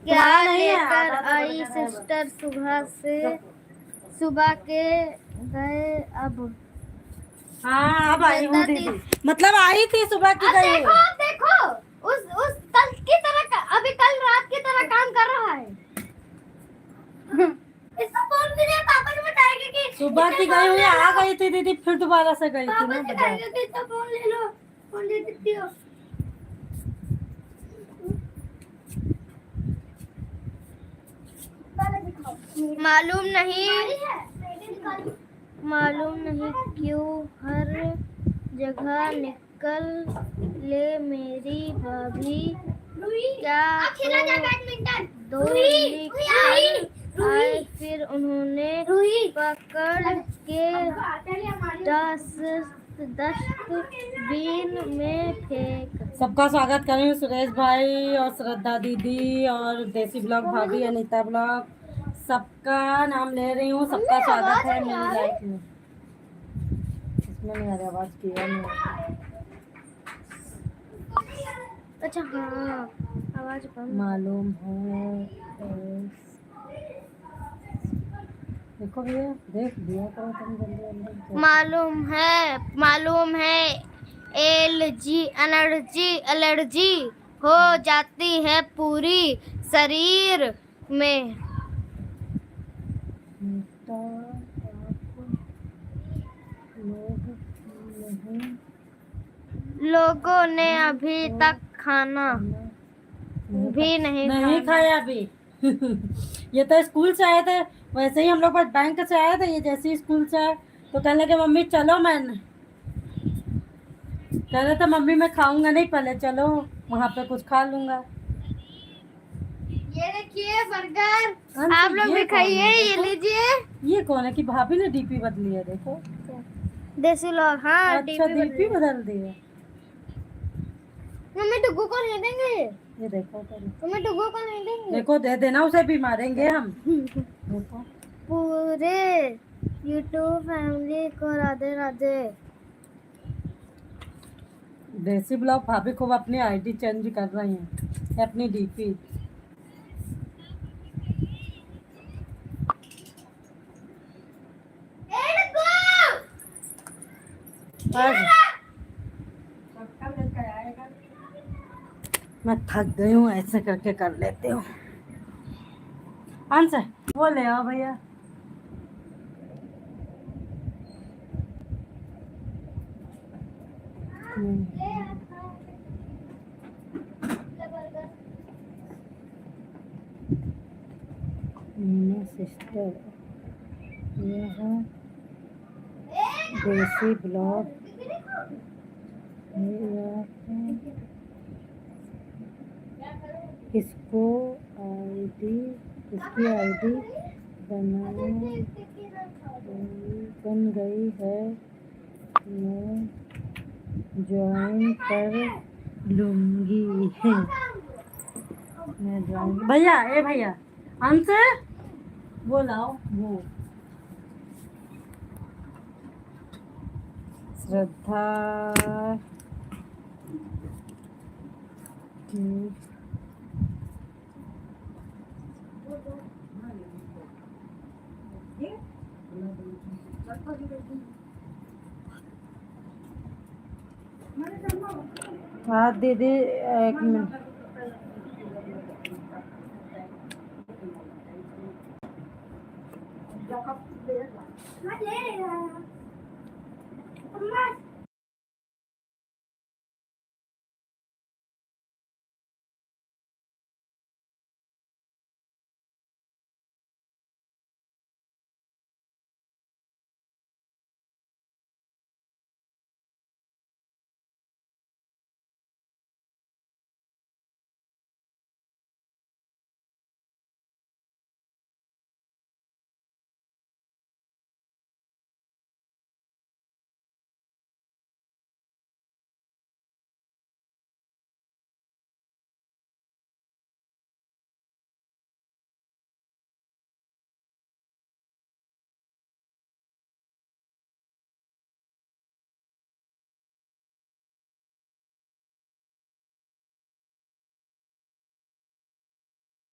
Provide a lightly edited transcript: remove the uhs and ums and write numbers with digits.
क्या लेकर आई सिस्टर सुबह के गए अब। हाँ अब आई हूँ दीदी, मतलब आई थी सुबह की गई। देखो देखो उस कल की तरह अभी कल रात की तरह काम कर रहा है। इसको फोन भी नहीं, पापा ने बताया कि सुबह की गई हुई आ गई थी दीदी, फिर दोबारा से गई थी ना बाजार। फोन ले लो, फोन दे देती हो। मालूम नहीं क्यों हर जगह निकल ले मेरी भाभी। क्या तो दो आए, फिर उन्होंने पकड़ के डस्टबिन में फेंक। सबका स्वागत कर रही हूँ, सुरेश भाई और श्रद्धा दीदी और देसी ब्लॉग भाभी, अनीता ब्लॉग, सबका नाम ले रही हूँ। सबका स्वागत है मेरी लाइफ में। इसमें नहीं आ रही आवाज, किया नहीं। अच्छा हाँ, आवाज कम। मालूम है देखो भैया, देख दिया करो तुम जल्दी जल्दी। मालूम है एलर्जी हो जाती है पूरी शरीर में। लोगों ने अभी तक खाना भी नहीं खाया अभी। ये तो स्कूल से आए थे, वैसे ही हम लोग बस बैंक से आए थे। ये जैसे ही स्कूल से आए तो कहने लगे मम्मी चलो, मैंने कह रहे थे मम्मी मैं खाऊंगा नहीं, पहले चलो वहाँ पे कुछ खा लूंगा। ये देखिए बर्गर, आप लोग भी खाइए। ये लीजिए। ये कौन है कि भाभी ने डीपी बदली है, देखो देसी लोग। हाँ अच्छा डीपी बदल दी है। मम्मी टुगु को नहीं देंगे। ये देखो मम्मी टुगु को नहीं देंगे। देखो दे देना उसे, भी मारेंगे हम। देखो पूरे यूट्यूब फैमिली को राधे राधे। देसी ब्लॉग भाभी खूब अपनी आईडी चेंज कर रही हैं, अपनी डीपी। मैं थक गई हूँ, ऐसे करके कर लेती हूँ। आंसर वो ले आओ भैया। सिस्टर यह देसी ब्लॉग किसको किसकी आईडी बन गई है, मैं ज्वाइन कर लूंगी। मैं ज्वाइन भैया, ए भैया आंसर वो लाओ। वो श्रद्धा हाँ दीदी एक मिनट।